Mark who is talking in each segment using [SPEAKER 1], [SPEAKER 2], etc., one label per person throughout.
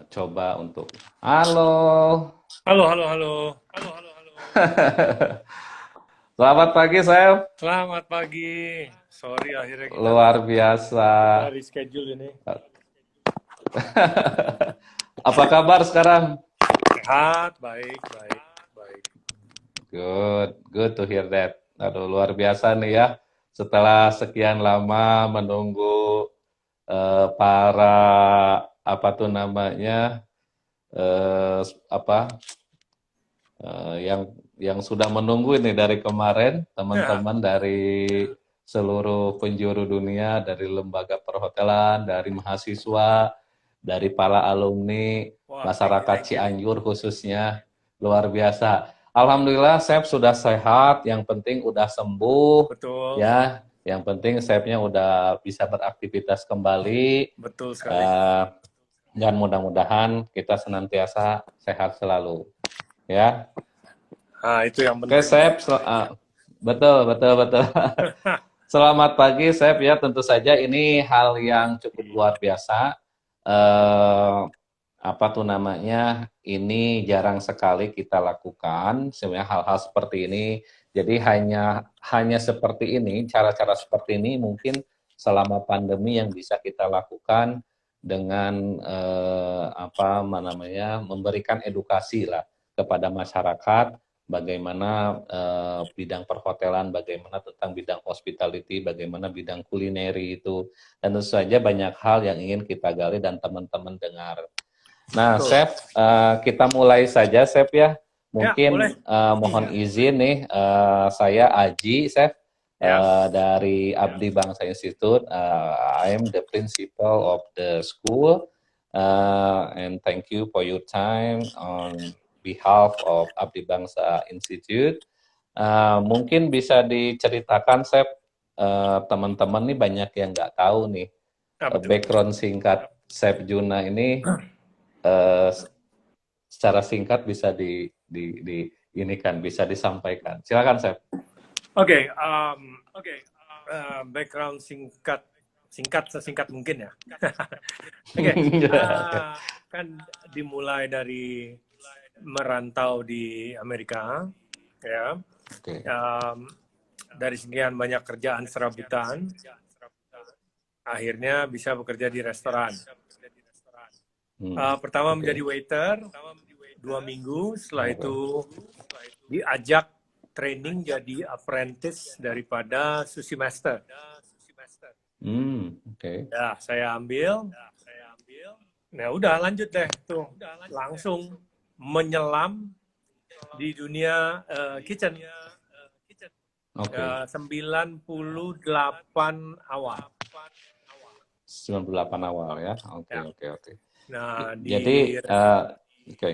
[SPEAKER 1] coba untuk halo.
[SPEAKER 2] Halo, halo, halo. Halo, halo, halo.
[SPEAKER 1] Selamat pagi, Chef.
[SPEAKER 2] Selamat pagi. Sorry, akhirnya kita
[SPEAKER 1] Luar biasa.
[SPEAKER 2] kita reschedule ini.
[SPEAKER 1] Apa kabar sekarang?
[SPEAKER 2] Sehat, baik, baik, baik.
[SPEAKER 1] Good, good to hear that. Aduh, luar biasa nih ya. Setelah sekian lama menunggu para apa tuh namanya apa yang sudah menunggu ini dari kemarin
[SPEAKER 2] Ya,
[SPEAKER 1] teman-teman dari seluruh penjuru dunia, dari lembaga perhotelan, dari mahasiswa, dari para alumni,
[SPEAKER 2] wah, thank you,
[SPEAKER 1] masyarakat
[SPEAKER 2] thank you.
[SPEAKER 1] Cianjur khususnya, luar biasa. Alhamdulillah, Chef sudah sehat, yang penting udah sembuh,
[SPEAKER 2] Betul,
[SPEAKER 1] ya. Yang penting Chefnya udah bisa beraktivitas kembali,
[SPEAKER 2] betul sekali.
[SPEAKER 1] eh, dan mudah-mudahan kita senantiasa sehat selalu, ya.
[SPEAKER 2] Nah, itu yang
[SPEAKER 1] Oke,
[SPEAKER 2] penting.
[SPEAKER 1] Chef. Betul, betul, betul. Selamat pagi, Chef. Ya, tentu saja ini hal yang cukup luar biasa. Eh, apa tuh namanya? Ini jarang sekali kita lakukan. Sebenarnya hal-hal seperti ini. Jadi hanya seperti ini, cara-cara seperti ini mungkin selama pandemi yang bisa kita lakukan dengan apa namanya? Memberikan edukasi lah kepada masyarakat bagaimana bidang perhotelan, bagaimana tentang bidang hospitality, bagaimana bidang kulineri itu, dan tentu saja banyak hal yang ingin kita gali dan teman-teman dengar. Nah,
[SPEAKER 2] Betul.
[SPEAKER 1] Chef, kita mulai saja, Chef ya.
[SPEAKER 2] Ya, boleh.
[SPEAKER 1] Mungkin mohon izin nih, saya Aji, Chef,
[SPEAKER 2] Ya.
[SPEAKER 1] dari Abdi Bangsa Institute. I am the principal of the school, and thank you for your time on behalf of Abdi Bangsa Institute. Mungkin bisa diceritakan, Chef, teman-teman nih banyak yang nggak tahu nih,
[SPEAKER 2] Apa tuh?
[SPEAKER 1] background singkat Chef Juna ini, eh, secara singkat bisa di ini kan bisa disampaikan. Silakan, Chef.
[SPEAKER 2] Oke, background singkat, singkat sesingkat mungkin ya. Oke,
[SPEAKER 1] Oke.
[SPEAKER 2] kan dimulai dari merantau di Amerika, ya.
[SPEAKER 1] Oke.
[SPEAKER 2] Um, dari sekian banyak kerjaan serabutan, akhirnya bisa bekerja di restoran. Pertama
[SPEAKER 1] Oke.
[SPEAKER 2] menjadi waiter 2 minggu, setelah
[SPEAKER 1] Alright.
[SPEAKER 2] itu diajak training jadi apprentice daripada sushi master.
[SPEAKER 1] Oke.
[SPEAKER 2] Ya, saya ambil. Nah, udah lanjut deh tuh, langsung menyelam di dunia kitchen.
[SPEAKER 1] Oke.
[SPEAKER 2] 98 awal.
[SPEAKER 1] 98 awal ya. Oke,
[SPEAKER 2] Ya.
[SPEAKER 1] oke, oke.
[SPEAKER 2] Nah,
[SPEAKER 1] Jadi oke,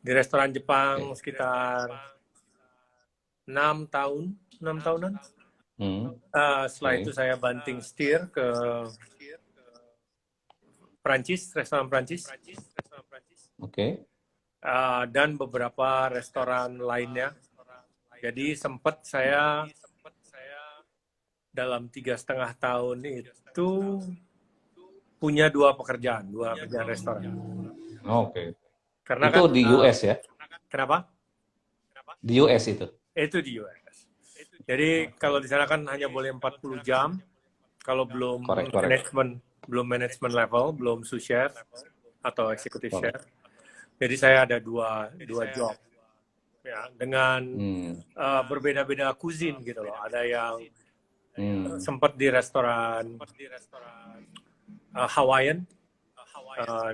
[SPEAKER 2] di restoran Jepang
[SPEAKER 1] oke.
[SPEAKER 2] sekitar 6 tahun, 6 tahunan. Setelah itu
[SPEAKER 1] Oke.
[SPEAKER 2] saya banting setir ke Prancis, restoran Prancis,
[SPEAKER 1] Oke.
[SPEAKER 2] dan beberapa restoran lainnya. Jadi sempat saya dalam 3,5 tahun itu punya dua pekerjaan restoran.
[SPEAKER 1] Oke.
[SPEAKER 2] Karena
[SPEAKER 1] Itu
[SPEAKER 2] kan,
[SPEAKER 1] di US ya?
[SPEAKER 2] kenapa?
[SPEAKER 1] Di US itu.
[SPEAKER 2] Itu di US. Jadi kalau di sana kan hanya boleh 40 jam, kalau
[SPEAKER 1] Korek, korek.
[SPEAKER 2] belum management level, belum sous chef atau executive
[SPEAKER 1] Korek.
[SPEAKER 2] chef. Jadi saya ada dua job, ya, dengan
[SPEAKER 1] Hmm.
[SPEAKER 2] berbeda-beda cuisine gitu loh. Ada yang
[SPEAKER 1] Hmm.
[SPEAKER 2] sempat di restoran Hawaiian,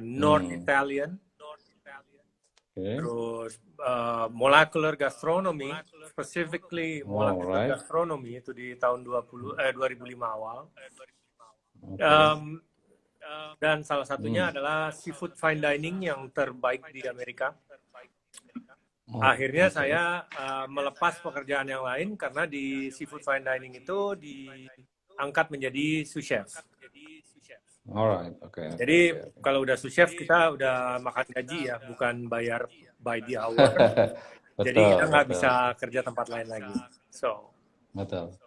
[SPEAKER 2] North
[SPEAKER 1] Hmm.
[SPEAKER 2] Italian,
[SPEAKER 1] Oke.
[SPEAKER 2] terus molecular gastronomy, specifically molecular
[SPEAKER 1] Alright.
[SPEAKER 2] gastronomy itu di tahun 2005 awal.
[SPEAKER 1] Oke.
[SPEAKER 2] Dan salah satunya
[SPEAKER 1] Hmm.
[SPEAKER 2] adalah seafood fine dining yang terbaik di Amerika.
[SPEAKER 1] Oh,
[SPEAKER 2] Akhirnya
[SPEAKER 1] oke.
[SPEAKER 2] saya melepas pekerjaan yang lain karena di seafood fine dining itu diangkat menjadi sous chef.
[SPEAKER 1] Alright. Oke, oke,
[SPEAKER 2] Jadi
[SPEAKER 1] oke, oke.
[SPEAKER 2] kalau udah sous chef kita udah makan gaji ya, bukan bayar by the hour. Jadi kita
[SPEAKER 1] Betul,
[SPEAKER 2] nggak
[SPEAKER 1] betul,
[SPEAKER 2] bisa kerja tempat lain lagi. So,
[SPEAKER 1] betul.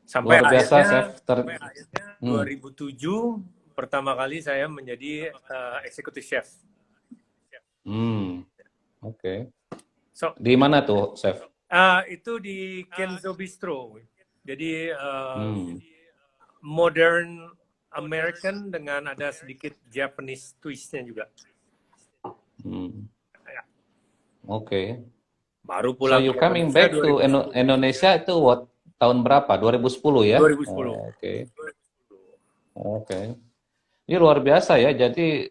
[SPEAKER 2] sampai
[SPEAKER 1] Luar biasa, Chef.
[SPEAKER 2] akhirnya
[SPEAKER 1] Hmm.
[SPEAKER 2] 2007 pertama kali saya menjadi executive chef.
[SPEAKER 1] Oke.
[SPEAKER 2] So,
[SPEAKER 1] Di mana tuh, chef?
[SPEAKER 2] itu di Kenzo Bistro. Jadi
[SPEAKER 1] Hmm.
[SPEAKER 2] modern American dengan ada sedikit Japanese twistnya juga. Ya.
[SPEAKER 1] Oke.
[SPEAKER 2] Baru
[SPEAKER 1] So
[SPEAKER 2] pulang
[SPEAKER 1] you
[SPEAKER 2] ke
[SPEAKER 1] coming
[SPEAKER 2] Indonesia
[SPEAKER 1] back to
[SPEAKER 2] 2010.
[SPEAKER 1] Indonesia itu tahun berapa? 2010 ya?
[SPEAKER 2] 2010.
[SPEAKER 1] Oke. Oke. Ini luar biasa ya. Jadi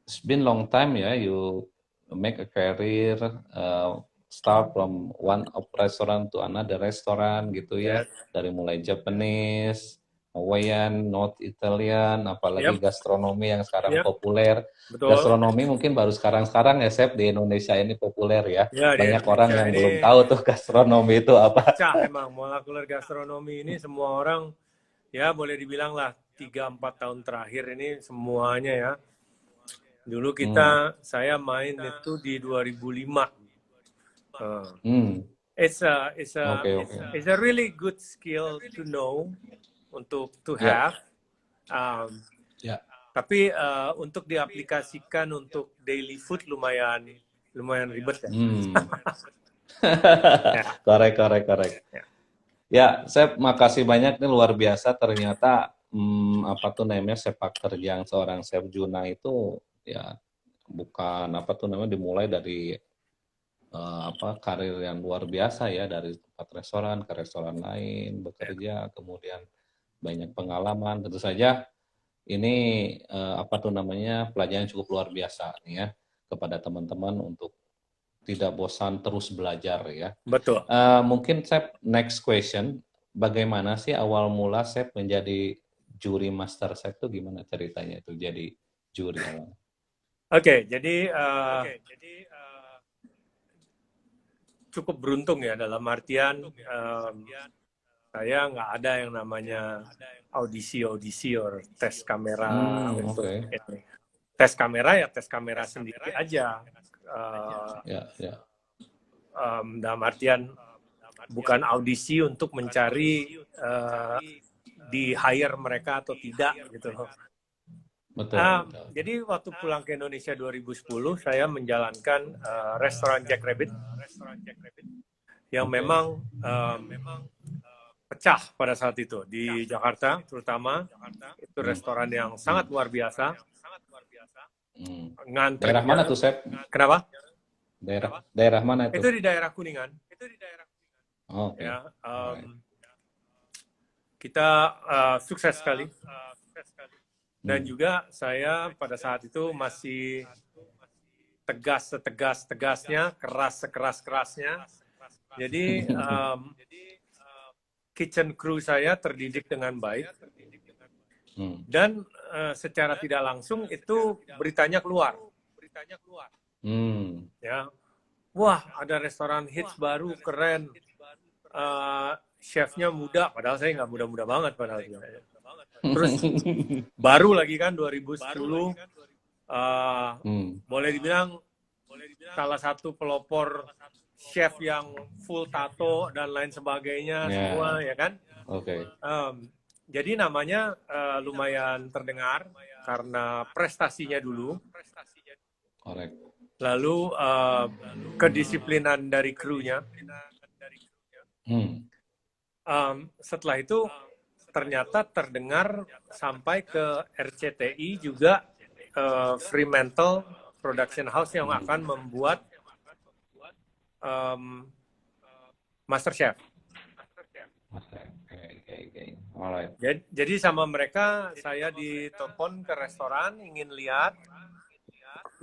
[SPEAKER 1] it's been long time ya. You make a career, start from one of restaurant to another restaurant gitu ya.
[SPEAKER 2] Yes.
[SPEAKER 1] Dari mulai Japanese, Hawaiian, North Italian, apalagi
[SPEAKER 2] Yep.
[SPEAKER 1] gastronomi yang sekarang
[SPEAKER 2] Yep.
[SPEAKER 1] populer.
[SPEAKER 2] Betul.
[SPEAKER 1] Gastronomi mungkin baru sekarang-sekarang ya, Chef, di Indonesia ini populer ya.
[SPEAKER 2] Ya, di
[SPEAKER 1] Banyak orang
[SPEAKER 2] Indonesia
[SPEAKER 1] yang
[SPEAKER 2] ini
[SPEAKER 1] belum tahu tuh gastronomi itu apa.
[SPEAKER 2] pecah emang. Molekuler gastronomi ini semua orang, ya boleh dibilang lah 3-4 tahun terakhir ini semuanya ya. Dulu saya main itu di 2005. It's
[SPEAKER 1] Oke.
[SPEAKER 2] a really good skill to know, untuk to
[SPEAKER 1] Ya.
[SPEAKER 2] have.
[SPEAKER 1] Ya.
[SPEAKER 2] Tapi untuk diaplikasikan untuk daily food lumayan ribet ya.
[SPEAKER 1] Korek. Ya, saya makasih banyak, ini luar biasa ternyata apa tuh namanya sepak terjang seorang Chef Juna itu ya bukan apa tuh namanya dimulai dari karir yang luar biasa ya, dari tempat restoran ke restoran lain bekerja, kemudian banyak pengalaman. Tentu saja ini apa tuh namanya pelajaran cukup luar biasa nih ya kepada teman-teman untuk tidak bosan terus belajar ya.
[SPEAKER 2] Betul.
[SPEAKER 1] Mungkin saya next question, bagaimana sih awal mula saya menjadi juri Master Chef itu, gimana ceritanya itu jadi juri awal?
[SPEAKER 2] Oke, jadi cukup beruntung ya, dalam artian saya nggak ada yang namanya audisi or tes kamera untuk ini. Tes kamera ya tes kamera sendiri aja. Dalam artian bukan audisi untuk mencari di hire mereka atau tidak gitu.
[SPEAKER 1] Betul.
[SPEAKER 2] Jadi waktu pulang ke Indonesia 2010, saya menjalankan restoran Jack Rabbit yang memang pecah pada saat itu di Jakarta, terutama itu restoran yang sangat luar biasa.
[SPEAKER 1] Daerah mana tuh, Chef?
[SPEAKER 2] Kenapa?
[SPEAKER 1] Daerah mana itu?
[SPEAKER 2] Itu di daerah Kuningan.
[SPEAKER 1] Oke.
[SPEAKER 2] Ya, kita sukses sekali. Dan juga saya pada saat itu masih tegas setegas-tegasnya, keras sekeras-kerasnya. Jadi kitchen crew saya terdidik dengan baik. Dan secara tidak langsung itu beritanya keluar. Ya, wah ada restoran hits baru keren, chefnya muda, padahal saya nggak muda-muda banget padahal. Terus baru lagi kan 2010, boleh dibilang salah satu pelopor chef yang full tato dan lain sebagainya semua ya kan. Jadi namanya lumayan terdengar karena prestasinya dulu. Lalu kedisiplinan dari krunya. Setelah itu ternyata terdengar sampai ke RCTI juga, Fremantle Production House yang akan membuat MasterChef. Jadi sama mereka saya ditelepon ke restoran, ingin lihat,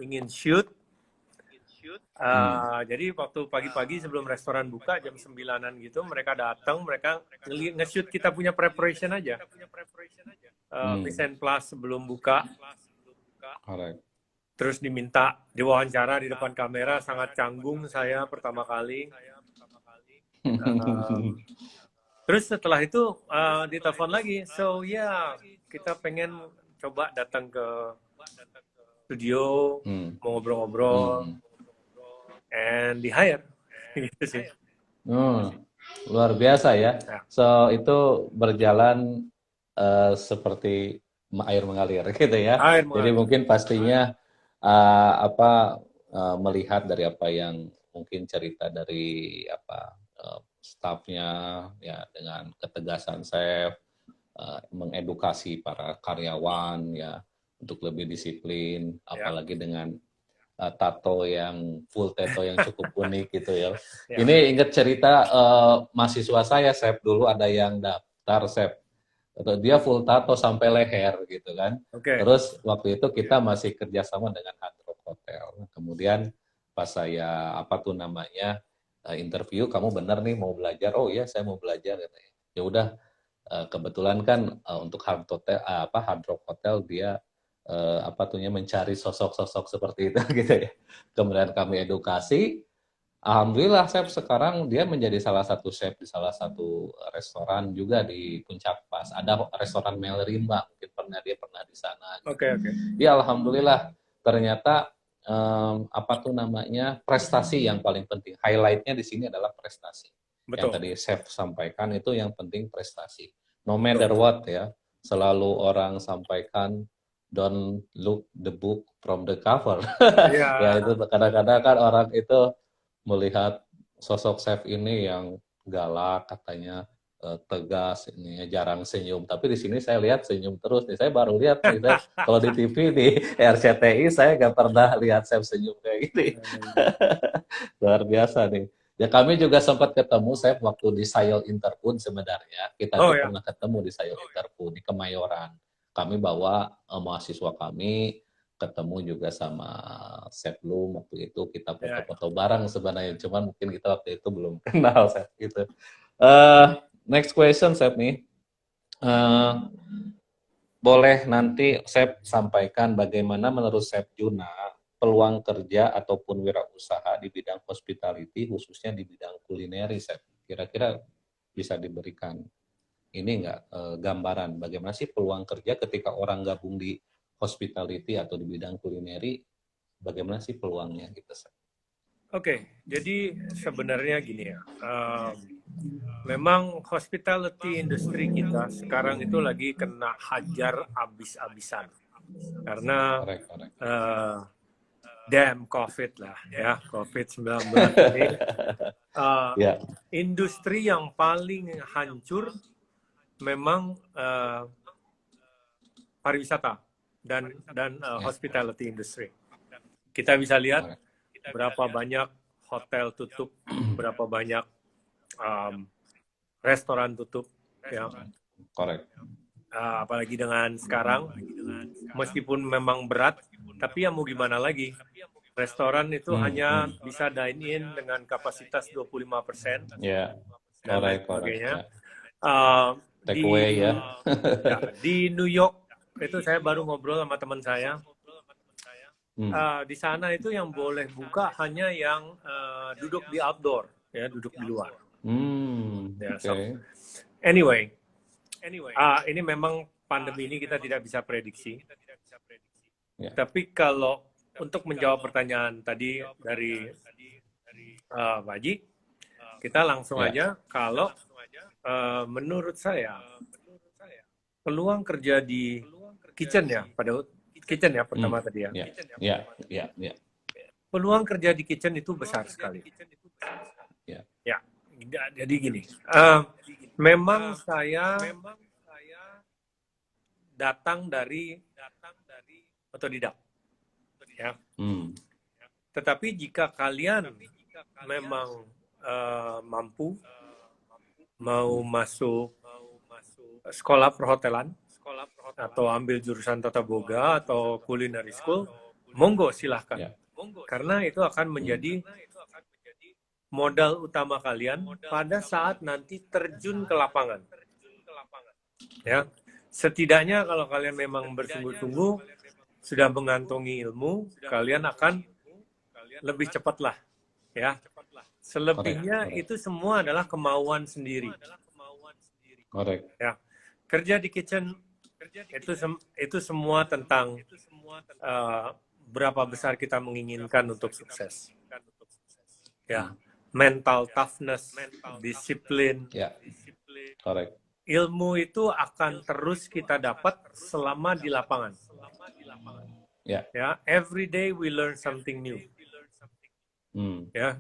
[SPEAKER 2] ingin shoot. Jadi waktu pagi-pagi sebelum restoran buka jam 9-an gitu, mereka datang, mereka nge-shoot kita punya preparation aja. Mise en place sebelum buka. Terus diminta diwawancara di depan kamera, sangat canggung saya pertama kali. Terus setelah itu ditelepon lagi, so ya kita pengen coba datang ke studio, mau ngobrol-ngobrol. And di hire gitu sih.
[SPEAKER 1] Luar biasa ya. So itu berjalan seperti air mengalir gitu ya.
[SPEAKER 2] Air
[SPEAKER 1] Jadi
[SPEAKER 2] mengalir.
[SPEAKER 1] mungkin pastinya melihat dari apa yang mungkin cerita dari staffnya ya dengan ketegasan chef, mengedukasi para karyawan ya untuk lebih disiplin, apalagi dengan tato yang full tato yang cukup unik gitu ya.
[SPEAKER 2] Ya.
[SPEAKER 1] Ini ingat cerita mahasiswa saya, chef, dulu ada yang daftar chef, atau dia full tato sampai leher gitu kan.
[SPEAKER 2] Oke.
[SPEAKER 1] Terus waktu itu kita masih kerjasama dengan Hard Rock Hotel. Kemudian pas saya interview, kamu benar nih mau belajar? Oh iya saya mau belajar katanya. Ya udah, kebetulan kan untuk Hard Rock Hotel dia mencari sosok-sosok seperti itu gitu ya. Kemudian kami edukasi. Alhamdulillah chef sekarang dia menjadi salah satu chef di salah satu restoran juga di Puncak Pas. Ada restoran Melrimba, mungkin dia pernah di sana.
[SPEAKER 2] Oke.
[SPEAKER 1] Ya alhamdulillah ternyata prestasi yang paling penting. Highlightnya di sini adalah prestasi. Yang
[SPEAKER 2] Betul.
[SPEAKER 1] tadi chef sampaikan itu yang penting prestasi. No
[SPEAKER 2] Betul.
[SPEAKER 1] matter what ya, selalu orang sampaikan don't look the book from the cover.
[SPEAKER 2] Iya.
[SPEAKER 1] Ya itu kadang-kadang kan orang itu melihat sosok chef ini yang galak katanya, tegas, ini jarang senyum. Tapi di sini saya lihat senyum terus nih. Saya baru lihat nih, kalau di TV di RCTI saya nggak pernah lihat chef senyum kayak gini. Luar biasa nih. Ya kami juga sempat ketemu saya waktu di Sayol Interfood sebenarnya. Kita tuh
[SPEAKER 2] Ya.
[SPEAKER 1] pernah ketemu di Sayol Interfood di Kemayoran. Kami bawa mahasiswa kami, ketemu juga sama Chef Lu waktu itu, kita foto-foto bareng sebenarnya, cuman mungkin kita waktu itu belum kenal Chef gitu. Next question Chef nih, boleh nanti Chef sampaikan bagaimana menurut Chef Juna peluang kerja ataupun wirausaha di bidang hospitality khususnya di bidang kulineri Chef, kira-kira bisa diberikan ini enggak gambaran bagaimana sih peluang kerja ketika orang gabung di hospitality atau di bidang kulineri, bagaimana sih peluangnya gitu?
[SPEAKER 2] Oke, jadi sebenarnya gini ya, memang hospitality industry kita sekarang itu lagi kena hajar abis-abisan karena damn COVID lah ya, COVID-19 ini industri yang paling hancur memang pariwisata dan hospitality industry. Kita bisa lihat berapa banyak hotel tutup, berapa banyak restoran tutup, ya.
[SPEAKER 1] Correct.
[SPEAKER 2] Apalagi dengan sekarang, meskipun memang berat, tapi ya mau gimana lagi? Restoran itu hanya bisa dine-in dengan kapasitas 25%.
[SPEAKER 1] Ya,
[SPEAKER 2] dan lain sebagainya.
[SPEAKER 1] Take away ya.
[SPEAKER 2] Di New York itu saya baru ngobrol sama teman saya. Di sana itu yang boleh buka hanya yang duduk di outdoor, ya duduk di luar. So, anyway, ini memang pandemi ini kita tidak bisa prediksi. Tapi kalau untuk menjawab pertanyaan tadi dari Pak Haji, kita langsung aja kalau menurut saya peluang kerja di kitchen ya, pada kitchen ya pertama tadi ya. Peluang kerja di kitchen itu besar sekali. Ya, jadi gini, memang saya datang dari otodidak, ya. Tetapi jika kalian memang mampu mau masuk sekolah perhotelan atau ambil jurusan tata boga atau culinary school, monggo silahkan. Karena itu akan menjadi modal utama kalian pada saat nanti terjun ke lapangan. Ya, setidaknya kalau kalian memang bersungguh-sungguh sudah mengantongi ilmu, kalian akan lebih cepat lah, ya. Selebihnya itu semua adalah kemauan sendiri. Ya, kerja di kitchen itu semua tentang berapa besar kita menginginkan untuk sukses. Ya, mental toughness, disiplin. ilmu itu akan terus kita dapat selama di lapangan. Ya, every day we learn something new. Ya,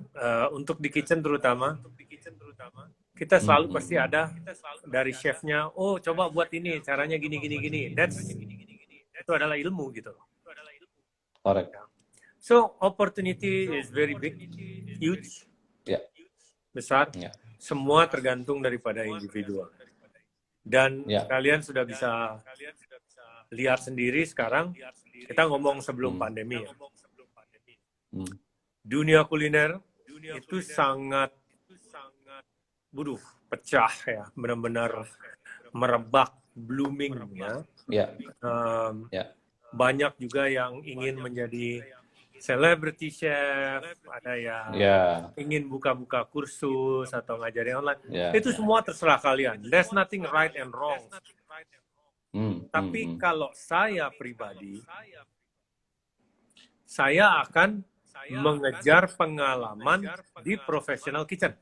[SPEAKER 2] untuk di kitchen terutama, kita selalu pasti ada dari chefnya, oh coba buat ini, caranya gini. Itu adalah ilmu gitu.
[SPEAKER 1] Correct.
[SPEAKER 2] So opportunity is very big, huge, besar. Semua tergantung daripada individual. Dan kalian sudah bisa lihat sendiri sekarang, kita ngomong sebelum pandemi ya. Dunia kuliner itu sangat pecah ya, benar-benar merebak, blooming ya. Banyak juga yang ingin menjadi celebrity chef, ada yang ingin buka-buka kursus atau ngajarin online. Itu semua terserah kalian. There's nothing right and wrong. Tapi kalau saya pribadi, saya akan mengejar pengalaman di professional kitchen.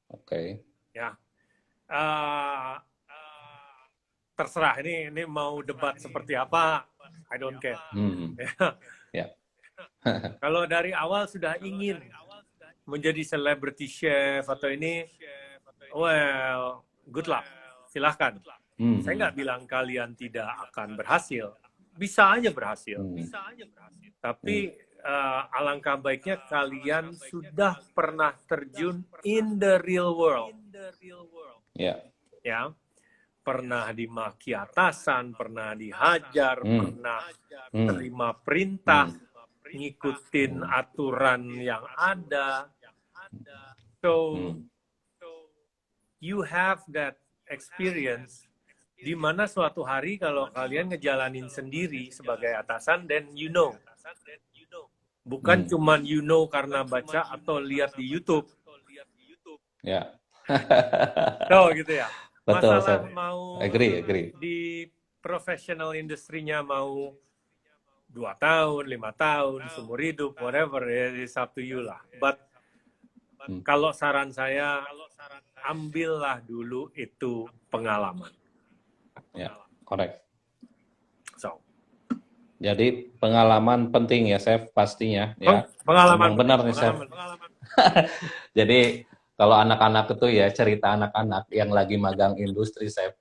[SPEAKER 1] Oke.
[SPEAKER 2] Ya. Terserah ini mau debat seperti apa, I don't care. Kalau dari awal sudah ingin menjadi celebrity chef atau ini, well, good luck, silahkan. Saya nggak bilang kalian tidak akan berhasil, bisa aja berhasil. Tapi alangkah baiknya kalian sudah pernah terjun in the real world. Ya. Pernah dimaki atasan, pernah dihajar, pernah terima perintah, ngikutin aturan yang ada. So, you have that experience di mana suatu hari kalau kalian ngejalanin sendiri sebagai atasan, then you know. Bukan cuman you know karena baca atau lihat di YouTube. So, gitu ya.
[SPEAKER 1] Betul,
[SPEAKER 2] masalah mau
[SPEAKER 1] agree.
[SPEAKER 2] Di professional industrinya mau 2 tahun, 5 tahun, seumur hidup, whatever, it's up to you lah. But kalau saran saya, ambillah dulu itu pengalaman.
[SPEAKER 1] Ya, correct.
[SPEAKER 2] So.
[SPEAKER 1] Jadi pengalaman penting ya, Chef, pastinya. Ya.
[SPEAKER 2] Pengalaman
[SPEAKER 1] benar nih, Chef. Jadi kalau anak-anak itu ya, cerita anak-anak yang lagi magang industri, Chef,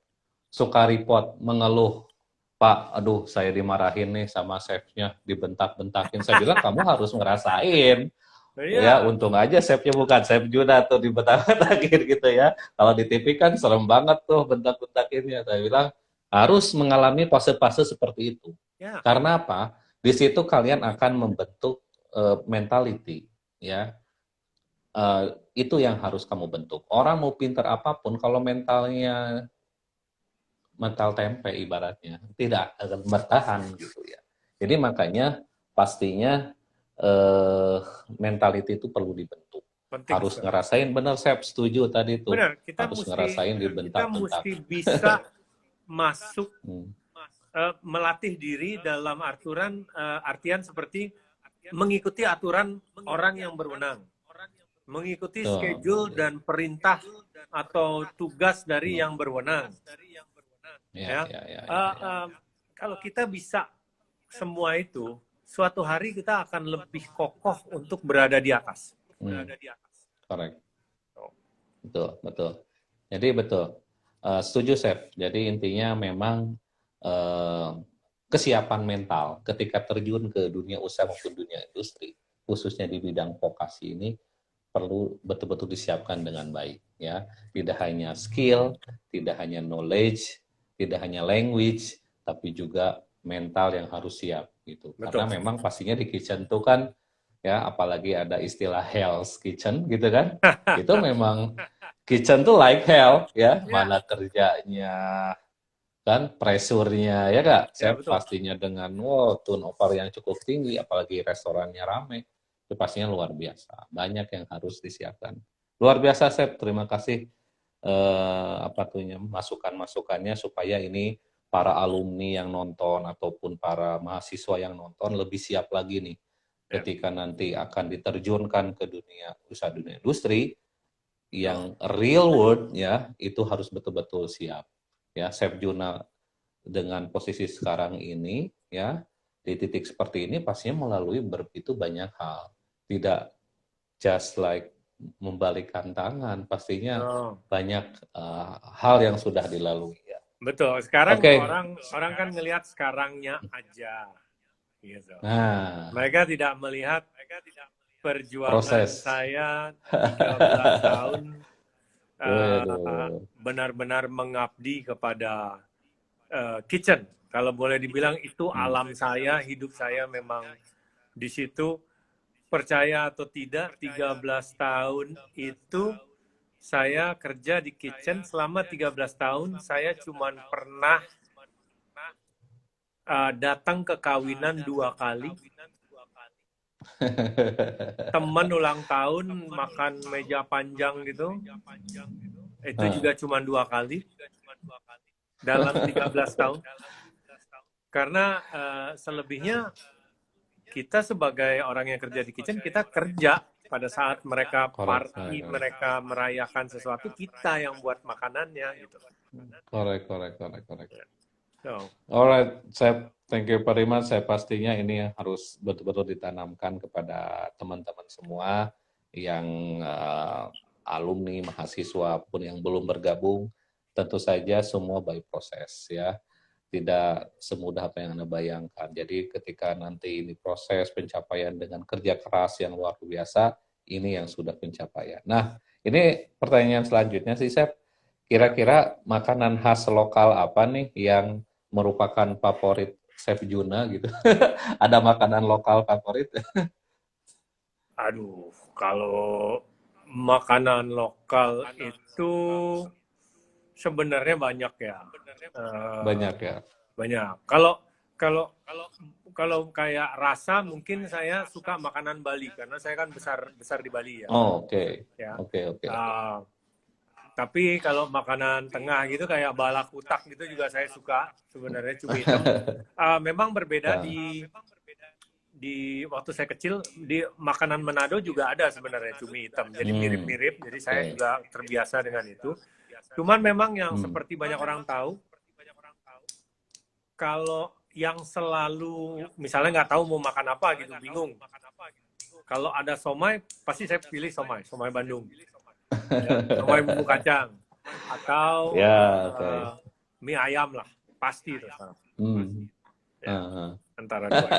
[SPEAKER 1] suka report, mengeluh, Pak, aduh saya dimarahin nih sama chefnya, dibentak-bentakin. Saya bilang, kamu harus ngerasain. Ya, untung aja chefnya bukan chef Juna tuh dibentak-bentakin gitu ya. Kalau di TV kan serem banget tuh bentak-bentakinnya. Saya bilang, harus mengalami fase-fase seperti itu. Karena apa? Di situ kalian akan membentuk mentality, ya. Itu yang harus kamu bentuk. Orang mau pinter apapun, kalau mentalnya mental tempe ibaratnya, tidak akan bertahan gitu ya. Jadi makanya pastinya mentality itu perlu dibentuk. Penting, harus ngerasain, benar Chef, setuju tadi itu.
[SPEAKER 2] Benar,
[SPEAKER 1] harus ngerasain dibentak-bentak.
[SPEAKER 2] Kita mesti bisa masuk, melatih diri dalam artian seperti mengikuti aturan orang yang berwenang. Mengikuti schedule dan perintah atau tugas dari yang berwenang. Kalau kita bisa semua itu, suatu hari kita akan lebih kokoh untuk berada di atas.
[SPEAKER 1] Correct. Betul. Jadi betul. Setuju, Chef. Jadi intinya memang kesiapan mental ketika terjun ke dunia usaha maupun dunia industri, khususnya di bidang vokasi ini, perlu betul-betul disiapkan dengan baik, ya. Tidak hanya skill, tidak hanya knowledge, tidak hanya language, tapi juga mental yang harus siap gitu. Betul. Karena memang pastinya di kitchen itu kan, ya, apalagi ada istilah hell's kitchen gitu kan, itu memang kitchen tuh like hell, ya, mana kerjanya, kan, pressure-nya, ya Kak, saya pastinya dengan turnover yang cukup tinggi, apalagi restorannya rame. Itu pastinya luar biasa. Banyak yang harus disiapkan. Luar biasa, Chef. Terima kasih masukan-masukannya supaya ini para alumni yang nonton ataupun para mahasiswa yang nonton lebih siap lagi nih ketika nanti akan diterjunkan ke dunia usaha dunia industri. yang real world ya itu harus betul-betul siap. Ya, Chef Juna dengan posisi sekarang ini ya di titik seperti ini pastinya melalui begitu banyak hal. Tidak just like membalikkan tangan, pastinya banyak hal yang sudah dilalui ya.
[SPEAKER 2] Betul. Sekarang orang kan ngelihat sekarangnya aja, gitu.
[SPEAKER 1] Nah,
[SPEAKER 2] mereka tidak melihat perjuangan saya 13 tahun benar-benar mengabdi kepada kitchen. Kalau boleh dibilang itu alam saya, hidup saya memang di situ. Percaya atau tidak, 13 tahun itu saya kerja di kitchen. Selama 13 tahun saya cuma pernah datang ke kawinan 2 kali. Teman ulang tahun makan meja panjang gitu. Itu juga cuma 2 kali dalam 13 tahun. Karena selebihnya kita sebagai orang yang kerja di kitchen, kita kerja pada saat mereka party, mereka merayakan sesuatu, kita yang buat makanannya gitu.
[SPEAKER 1] Correct. Alright, Chef, thank you very much. Saya pastinya ini harus betul-betul ditanamkan kepada teman-teman semua yang alumni, mahasiswa pun yang belum bergabung. Tentu saja semua by proses ya. Tidak semudah apa yang Anda bayangkan. Jadi ketika nanti ini proses pencapaian dengan kerja keras yang luar biasa, ini yang sudah pencapaian. Nah, ini pertanyaan selanjutnya sih, Chef. Kira-kira makanan khas lokal apa nih yang merupakan favorit Chef Juna gitu? Ada makanan lokal favorit?
[SPEAKER 2] Aduh, kalau makanan lokal itu sebenarnya banyak ya.
[SPEAKER 1] Banyak ya.
[SPEAKER 2] Banyak. Kalau kayak rasa mungkin saya suka makanan Bali karena saya kan besar di Bali ya.
[SPEAKER 1] Oh, oke.
[SPEAKER 2] Ya.
[SPEAKER 1] Oke.
[SPEAKER 2] Tapi kalau makanan tengah gitu kayak balak utak gitu juga saya suka sebenarnya, cumi hitam. Memang berbeda di waktu saya kecil di makanan Manado juga ada sebenarnya cumi hitam. Jadi mirip-mirip. Jadi saya juga terbiasa dengan itu. Cuman memang yang seperti banyak orang tahu, kalau yang selalu misalnya nggak tahu mau makan apa gitu, bingung. Kalau ada somai, pasti saya pilih somai Bandung. Somai bumbu kacang atau mie ayam lah, pasti itu. Antara dua.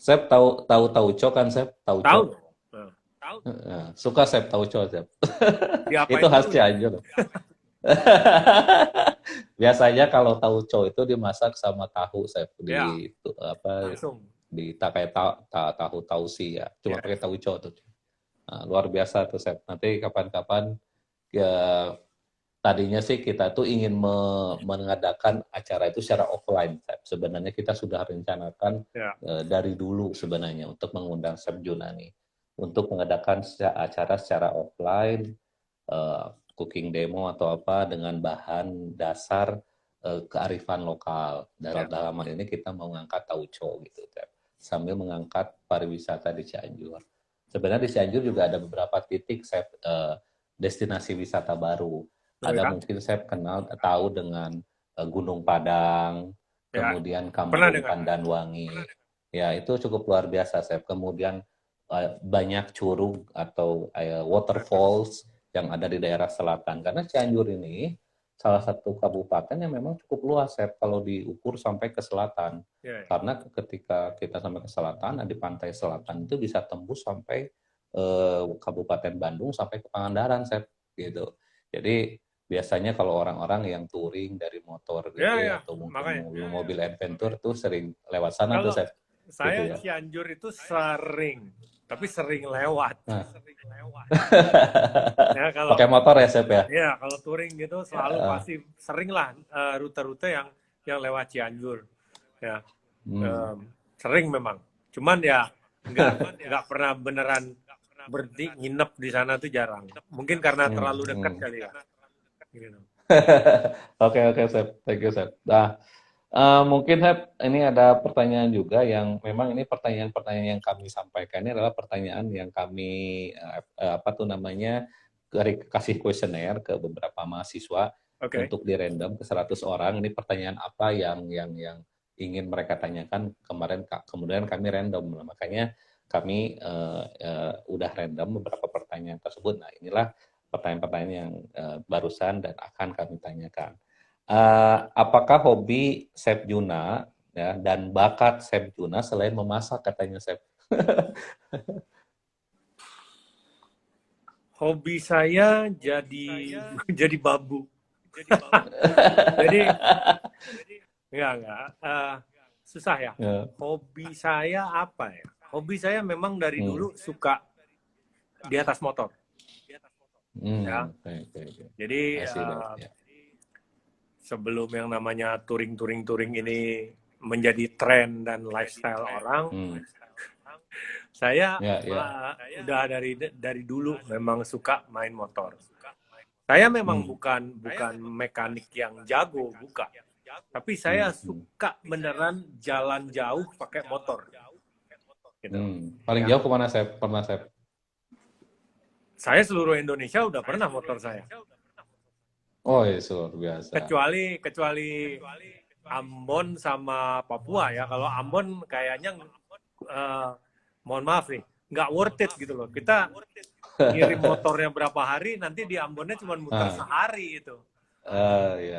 [SPEAKER 1] Chef tahu tauco kan, Chef?
[SPEAKER 2] Tahu.
[SPEAKER 1] Suka Chef tauco, Chef. Itu khas Cianjur. Biasanya kalau tauco itu dimasak sama tahu, Chef, di kayak tahu tausi ya. Cuma pakai tauco tuh. Nah, luar biasa tuh, Chef. Nanti kapan-kapan ya, tadinya sih kita tuh ingin mengadakan acara itu secara offline, Chef. Sebenarnya kita sudah rencanakan dari dulu sebenarnya untuk mengundang Chef Junani untuk mengadakan acara secara offline, cooking demo atau apa dengan bahan dasar kearifan lokal. Dalam hal ini kita mau mengangkat tauco gitu, Chef. Sambil mengangkat pariwisata di Cianjur. Sebenarnya di Cianjur juga ada beberapa titik, Chef, destinasi wisata baru. Ada mungkin saya tahu dengan Gunung Padang, kemudian Kampung Pandanwangi. Ya, itu cukup luar biasa, Chef. Kemudian banyak curug atau waterfalls yang ada di daerah selatan. Karena Cianjur ini salah satu kabupaten yang memang cukup luas, Chef, kalau diukur sampai ke selatan. Karena ketika kita sampai ke selatan, di pantai selatan itu bisa tembus sampai Kabupaten Bandung sampai ke Pangandaran, Chef, gitu. Jadi biasanya kalau orang-orang yang touring dari motor gitu atau mungkin mobil adventure tuh sering lewat sana tuh, Chef.
[SPEAKER 2] Saya gitu Cianjur itu tapi sering lewat.
[SPEAKER 1] Ya, kalau pakai motor ya, Chef ya?
[SPEAKER 2] Iya, kalau touring gitu selalu pasti sering lah rute-rute yang lewat Cianjur. Ya, sering memang. Cuman ya nggak pernah beneran berhenti nginep di sana tuh jarang. Mungkin karena terlalu dekat kali ya. Gitu.
[SPEAKER 1] Oke, Chef. Thank you, Chef. Nah, mungkin Chef, ini ada pertanyaan juga yang memang ini pertanyaan-pertanyaan yang kami sampaikan ini adalah pertanyaan yang kami kasih kuesioner ke beberapa mahasiswa untuk di random ke 100 orang. Ini pertanyaan apa yang ingin mereka tanyakan kemudian kami random. Nah, makanya kami udah random beberapa pertanyaan tersebut. Nah, inilah pertanyaan-pertanyaan yang barusan dan akan kami tanyakan. Apakah hobi Chef Juna ya, dan bakat Chef Juna selain memasak, katanya Chef?
[SPEAKER 2] Hobi saya jadi babu. Jadi enggak. Susah ya. Hobi saya apa ya? Hobi saya memang dari dulu suka di atas motor. Ya. Jadi sebelum yang namanya touring ini menjadi tren dan lifestyle orang, saya udah dari dulu memang suka main motor. Saya memang bukan mekanik yang jago, bukan. Tapi saya suka beneran jalan jauh pakai motor. Gitu.
[SPEAKER 1] Paling jauh kemana pernah saya?
[SPEAKER 2] Saya seluruh Indonesia udah pernah motor saya.
[SPEAKER 1] Oh iya, luar biasa.
[SPEAKER 2] Kecuali Ambon sama Papua ya. Kalau Ambon kayaknya mohon maaf nih, nggak worth it gitu loh. Kita ngirim motornya berapa hari, nanti di Ambonnya cuma muter sehari itu.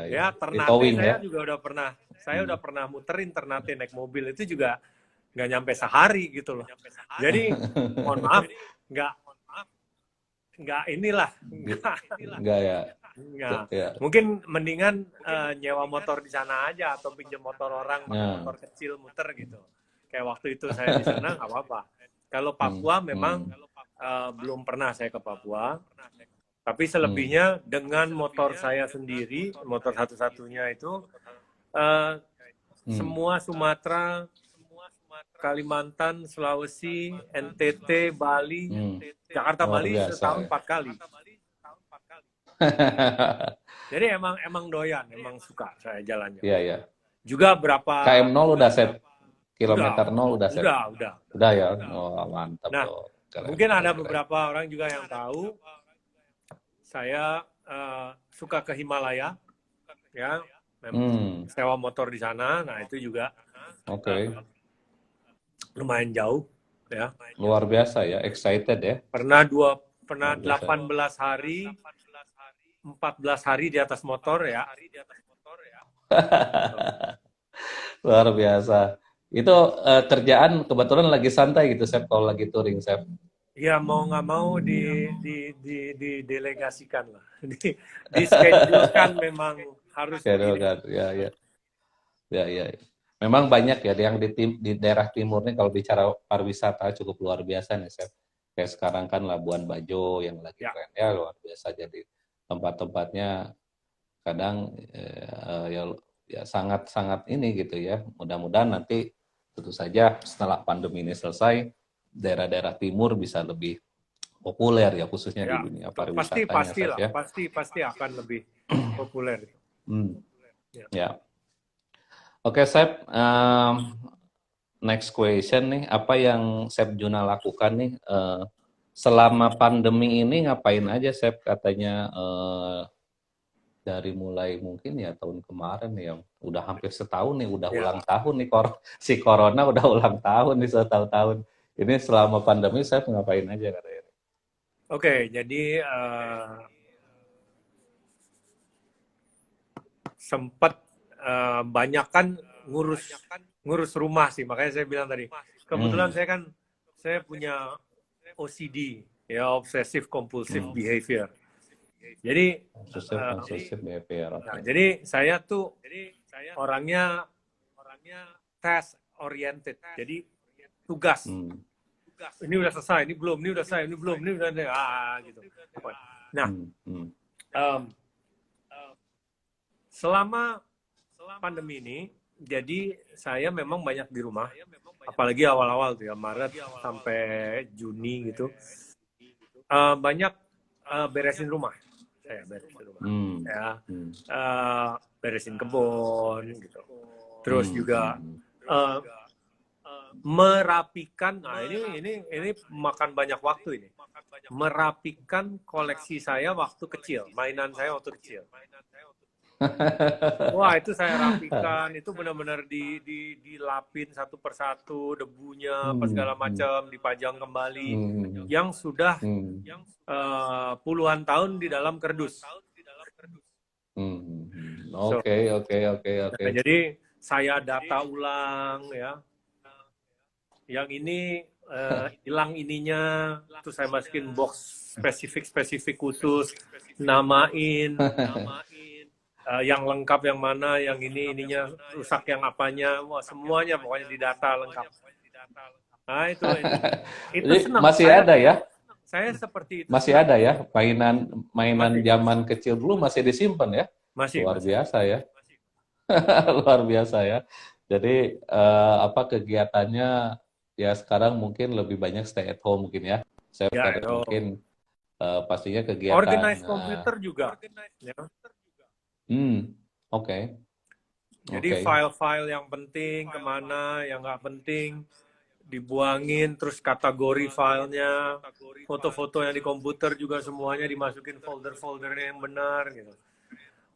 [SPEAKER 2] Ya, Ternate saya juga udah pernah. Saya udah pernah muterin Ternate naik mobil, itu juga nggak nyampe sehari gitu loh. Jadi mohon maaf, nggak inilah.
[SPEAKER 1] Nggak ya.
[SPEAKER 2] Nggak. Mungkin mendingan nyewa motor di sana aja atau pinjam motor orang, motor kecil muter gitu. Kayak waktu itu saya di sana nggak apa-apa. Kalau Papua memang belum pernah saya ke Papua. Tapi selebihnya dengan motor saya sendiri, motor satu-satunya itu semua Sumatera, Kalimantan, Sulawesi, NTT, Bali, Jakarta, Bali setahun 4 kali. Jadi emang doyan, emang suka saya jalannya.
[SPEAKER 1] Iya.
[SPEAKER 2] Juga berapa
[SPEAKER 1] KM 0 udah set. Kilometer 0 udah set. Udah ya. Oh, mantap.
[SPEAKER 2] Nah, mungkin ada beberapa orang juga yang tahu saya suka ke Himalaya, ya, sewa motor di sana. Nah itu juga lumayan jauh, ya.
[SPEAKER 1] Luar biasa ya, excited ya.
[SPEAKER 2] Pernah 18 hari, 14 hari di atas motor ya.
[SPEAKER 1] Luar biasa. Itu kerjaan kebetulan lagi santai gitu, Chef, kalau lagi touring, Chef.
[SPEAKER 2] Ya mau nggak mau didelegasikan lah, dischedulekan memang harus.
[SPEAKER 1] Ya. Memang banyak ya yang di daerah timur nih kalau bicara pariwisata cukup luar biasa nih, Chef. Kayak sekarang kan Labuan Bajo yang lagi keren ya, luar biasa. Jadi tempat-tempatnya kadang ya sangat ini gitu ya. Mudah-mudahan nanti tentu saja setelah pandemi ini selesai, daerah-daerah timur bisa lebih populer ya, khususnya di dunia pariwisatanya.
[SPEAKER 2] Pasti akan lebih populer.
[SPEAKER 1] Ya. Oke, Chef. Next question nih, apa yang Chef Juna lakukan nih selama pandemi ini, ngapain aja, Chef? Katanya dari mulai mungkin ya tahun kemarin ya, udah hampir setahun nih, udah ulang tahun nih, si Corona udah ulang tahun nih, setahun-tahun. Ini selama pandemi saya ngapain aja katanya?
[SPEAKER 2] Oke, jadi sempat banyak kan ngurus rumah sih, makanya saya bilang tadi. Kebetulan saya punya OCD, ya, obsessive compulsive behavior. Jadi jadi saya tuh orangnya task oriented. Jadi tugas. Ini udah selesai, ini belum, ini udah selesai, ini belum, ini udah gitu. Nah, selama pandemi ini, jadi saya memang banyak di rumah, apalagi awal-awal tuh ya, Maret sampai Juni gitu, banyak beresin rumah. Saya beresin rumah, ya, beresin kebun gitu. Terus juga merapikan. Nah ini makan banyak waktu ini. merapikan koleksi saya waktu kecil, mainan saya waktu kecil. Wah, itu saya rapikan, itu benar-benar dilapin satu persatu, debunya, apa segala macam, dipajang kembali, yang sudah puluhan tahun di dalam kerdus.
[SPEAKER 1] Oke.
[SPEAKER 2] Jadi saya data ulang ya. Yang ini hilang ininya, terus saya masukin box spesifik khusus, namain yang lengkap yang mana, yang ininya rusak yang apanya, wah semuanya pokoknya didata lengkap. Nah itu senang.
[SPEAKER 1] Masih ada ya?
[SPEAKER 2] Saya seperti itu.
[SPEAKER 1] Masih senang. Ada ya mainan zaman kecil dulu masih disimpan ya? Luar biasa ya. Luar biasa ya. Jadi apa kegiatannya ya sekarang mungkin lebih banyak stay at home mungkin ya. Saya mungkin pastinya kegiatan
[SPEAKER 2] organize komputer juga. Ya.
[SPEAKER 1] Oke.
[SPEAKER 2] Jadi file-file yang penting kemana, yang nggak penting dibuangin, terus kategori filenya, foto-foto yang di komputer juga semuanya dimasukin folder-foldernya yang benar gitu.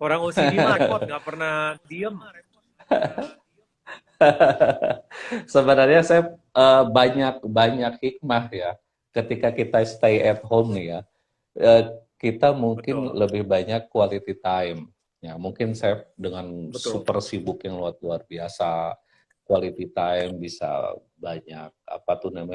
[SPEAKER 2] Orang OCD mah repot, nggak pernah diem.
[SPEAKER 1] Sebenarnya saya banyak hikmah ya ketika kita stay at home nih ya. Kita mungkin lebih banyak quality time. Ya, mungkin saya dengan super sibuk yang luar biasa, quality time bisa banyak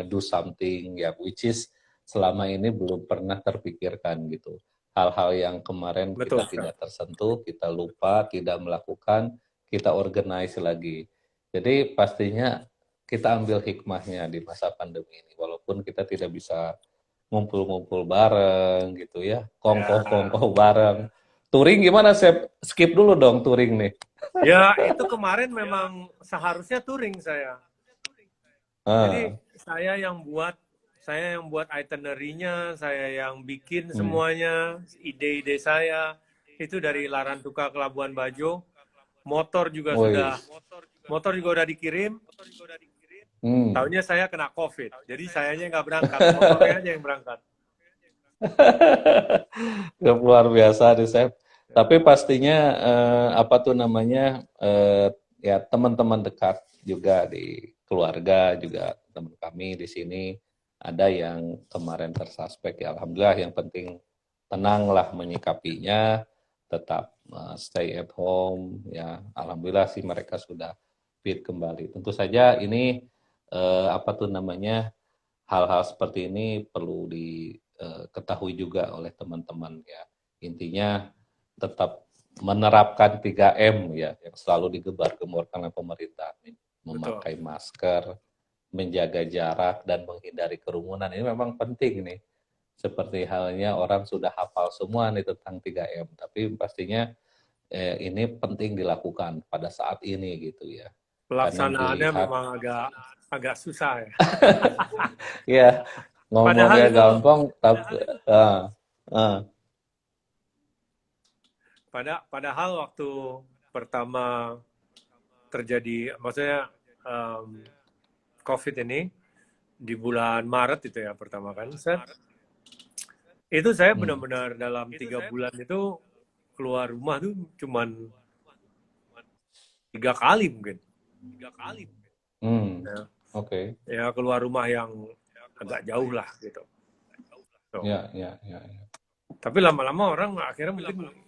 [SPEAKER 1] do something ya, which is selama ini belum pernah terpikirkan gitu. Hal-hal yang kemarin kita tidak tersentuh, kita lupa, tidak melakukan, kita organize lagi. Jadi pastinya kita ambil hikmahnya di masa pandemi ini, walaupun kita tidak bisa ngumpul-ngumpul bareng gitu ya, kongkow bareng. Touring gimana, Sep? Skip dulu dong touring nih.
[SPEAKER 2] Ya, itu kemarin memang seharusnya touring saya. Jadi saya yang buat itinerary-nya, saya yang bikin semuanya, ide-ide saya itu dari Larantuka ke Labuan Bajo. Motor juga udah dikirim. Tahunya saya kena COVID, jadi sayanya nggak berangkat, motornya aja yang berangkat.
[SPEAKER 1] Luar biasa nih, Sep. Tapi pastinya ya teman-teman dekat juga di keluarga juga, teman kami di sini ada yang kemarin tersuspek ya. Alhamdulillah, yang penting tenanglah menyikapinya, tetap stay at home ya. Alhamdulillah sih mereka sudah fit kembali. Tentu saja ini hal-hal seperti ini perlu diketahui juga oleh teman-teman ya. Intinya tetap menerapkan 3M ya, yang selalu digembar-gemborkan oleh pemerintah. Memakai masker, menjaga jarak, dan menghindari kerumunan. Ini memang penting nih. Seperti halnya orang sudah hafal semua nih tentang 3M, tapi pastinya ini penting dilakukan pada saat ini gitu ya.
[SPEAKER 2] Pelaksanaannya memang agak susah ya.
[SPEAKER 1] Ya, ngomongnya gampang, tapi
[SPEAKER 2] Padahal waktu pertama terjadi, maksudnya COVID ini di bulan Maret itu ya pertama kan, itu saya benar-benar dalam 3 bulan itu keluar rumah tuh cuman 3 kali mungkin. Ya keluar rumah yang agak jauh lah gitu.
[SPEAKER 1] Ya.
[SPEAKER 2] Tapi lama-lama orang akhirnya mungkin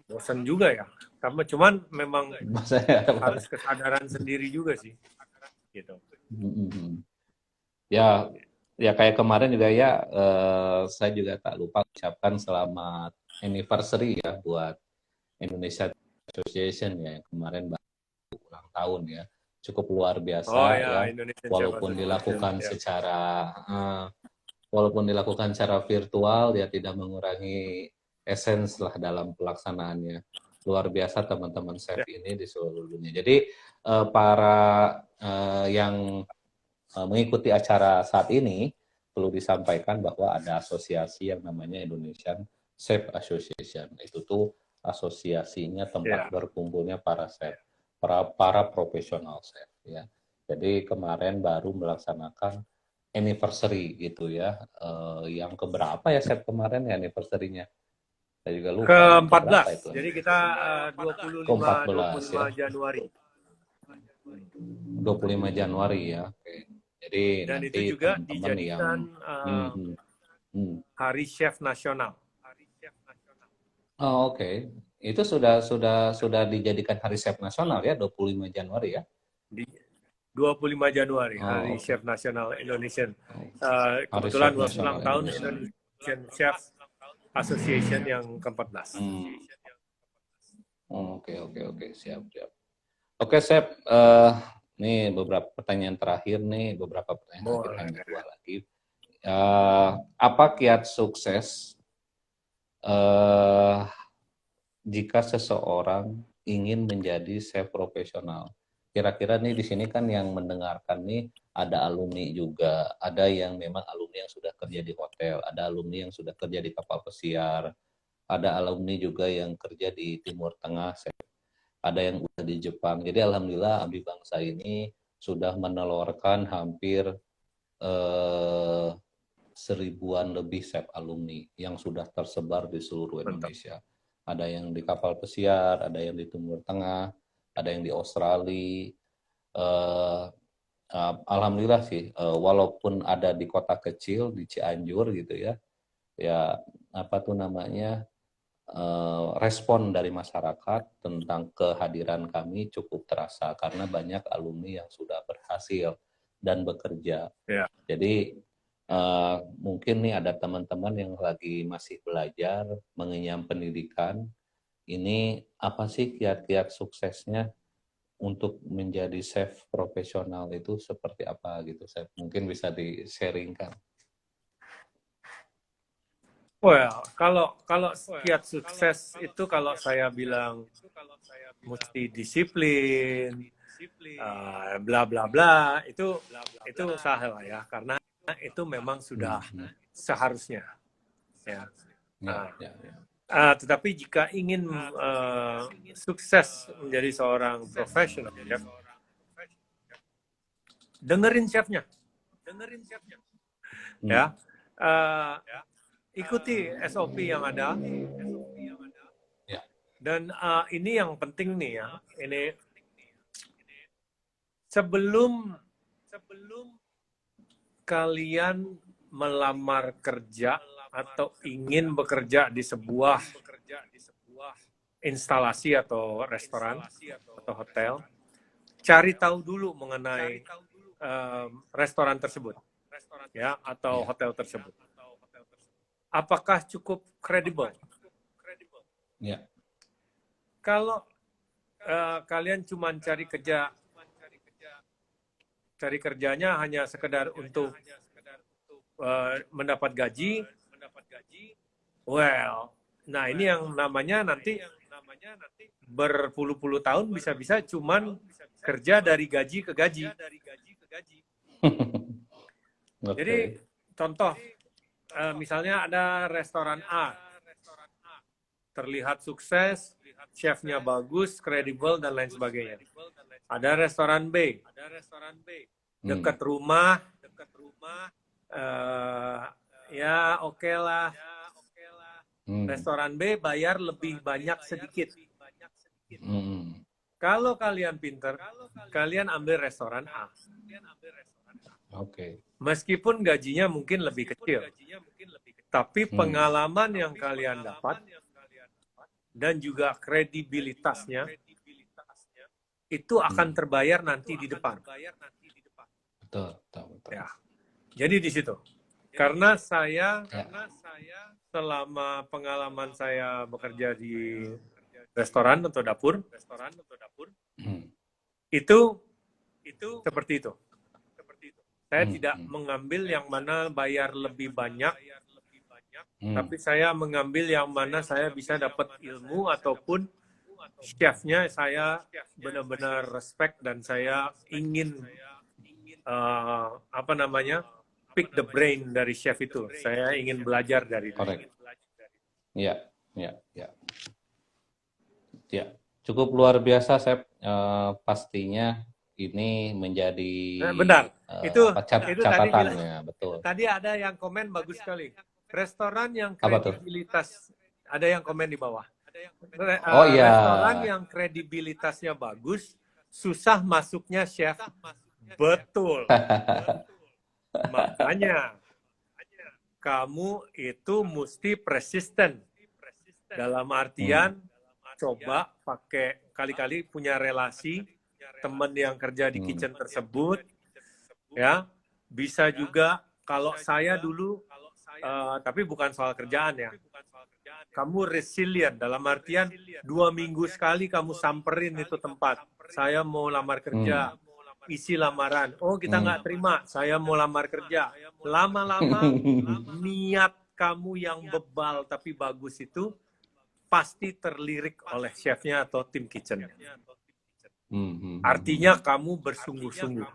[SPEAKER 2] bosan juga ya. Cuman memang harus kesadaran sendiri juga sih. Gitu.
[SPEAKER 1] Ya kayak kemarin juga ya, saya juga tak lupa ucapkan selamat anniversary ya buat Indonesia Association ya, yang kemarin baru ulang tahun ya. Cukup luar biasa ya. Walaupun dilakukan secara virtual ya, tidak mengurangi esens lah dalam pelaksanaannya. Luar biasa teman-teman chef ini di seluruh dunia. Jadi para yang mengikuti acara saat ini perlu disampaikan bahwa ada asosiasi yang namanya Indonesian Chef Association. Itu tuh asosiasinya tempat berkumpulnya para chef, para profesional chef ya. Jadi kemarin baru melaksanakan anniversary gitu ya. Yang keberapa ya Chef kemarin ya anniversary-nya? Saya juga lupa yang keberapa itu.
[SPEAKER 2] Ke-14. Jadi kita 25 Januari.
[SPEAKER 1] 25 Januari ya. Oke. Jadi
[SPEAKER 2] dan
[SPEAKER 1] nanti
[SPEAKER 2] itu juga
[SPEAKER 1] teman-teman
[SPEAKER 2] dijadikan Hari Chef Nasional.
[SPEAKER 1] Oh, oke. Itu sudah dijadikan Hari Chef Nasional ya 25 Januari ya.
[SPEAKER 2] 25 Januari, Hari Chef Nasional Indonesian. Kebetulan ulang tahun Indonesian Chef Association yang ke-14.
[SPEAKER 1] Oke, siap. Oke, Chef. Nih beberapa pertanyaan terakhir nih, beberapa pertanyaan terakhir hanya 2 lagi. Apa kiat sukses jika seseorang ingin menjadi chef profesional? Kira-kira nih di sini kan yang mendengarkan nih ada alumni juga, ada yang memang alumni yang sudah kerja di hotel, ada alumni yang sudah kerja di kapal pesiar, ada alumni juga yang kerja di Timur Tengah, ada yang udah di Jepang. Jadi alhamdulillah Abdi Bangsa ini sudah menelurkan hampir 1000-an lebih chef alumni yang sudah tersebar di seluruh Indonesia. Ada yang di kapal pesiar, ada yang di Timur Tengah, ada yang di Australia. Alhamdulillah sih, walaupun ada di kota kecil di Cianjur gitu ya, apa tuh namanya, respon dari masyarakat tentang kehadiran kami cukup terasa karena banyak alumni yang sudah berhasil dan bekerja. Jadi mungkin nih ada teman-teman yang lagi masih belajar mengenyam pendidikan. Ini apa sih kiat-kiat suksesnya untuk menjadi chef profesional itu seperti apa gitu, Chef? Mungkin bisa di-sharingkan.
[SPEAKER 2] Well, kalau kiat sukses itu kalau saya bilang mesti disiplin, bla bla bla, itu salah ya, karena itu memang sudah seharusnya. Ya. Tetapi jika ingin sukses menjadi seorang profesional, dengerin chefnya. Ya. Ikuti SOP yang ada. Dan ini yang penting nih ya. Ini sebelum kalian melamar kerja atau ingin bekerja di sebuah instalasi atau restoran atau hotel, cari tahu dulu mengenai restoran tersebut, ya, atau hotel tersebut. Apakah cukup kredibel? Kalau kalian cuma cari kerjanya hanya sekedar untuk mendapat gaji, nah ini yang namanya nanti berpuluh-puluh tahun bisa-bisa cuman kerja dari gaji ke gaji. Jadi contoh, misalnya ada restoran A, terlihat sukses, chefnya bagus, kredibel, dan lain sebagainya. Ada restoran B, dekat rumah, ya oke lah. Restoran B bayar lebih banyak sedikit. Kalau kalian pinter, kalian ambil restoran A. Meskipun gajinya mungkin lebih kecil, tapi pengalaman yang kalian dapat dan juga kredibilitasnya itu akan terbayar nanti di depan.
[SPEAKER 1] Betul.
[SPEAKER 2] Ya. Jadi di situ. Karena saya selama pengalaman saya bekerja di restoran atau dapur, itu seperti itu. Saya tidak mengambil yang mana bayar lebih banyak, tapi saya mengambil yang mana saya bisa dapat ilmu ataupun chefnya saya benar-benar respect dan saya ingin pick the brain dari chef itu. Saya ingin belajar dari dia.
[SPEAKER 1] Ya, cukup luar biasa, Chef. Pastinya ini menjadi
[SPEAKER 2] benar. Itu
[SPEAKER 1] catatannya, betul.
[SPEAKER 2] Tadi ada yang komen bagus sekali. Restoran yang kredibilitas, ada yang komen di bawah.
[SPEAKER 1] Oh iya.
[SPEAKER 2] Restoran yang kredibilitasnya bagus, susah masuknya chef. Betul. Makanya kamu itu mesti persisten. Dalam artian coba pakai kali-kali punya relasi teman yang kerja di kitchen tersebut, ya. Bisa juga kalau saya dulu, tapi bukan soal kerjaan ya. Kamu resilient dalam artian 2 minggu sekali kamu samperin itu tempat. Saya mau lamar kerja. Isi lamaran. Oh, kita nggak terima. Saya mau lamar kerja. Lama-lama niat kamu yang bebal tapi bagus itu pasti terlirik oleh chefnya atau tim kitchen. Artinya kamu bersungguh-sungguh.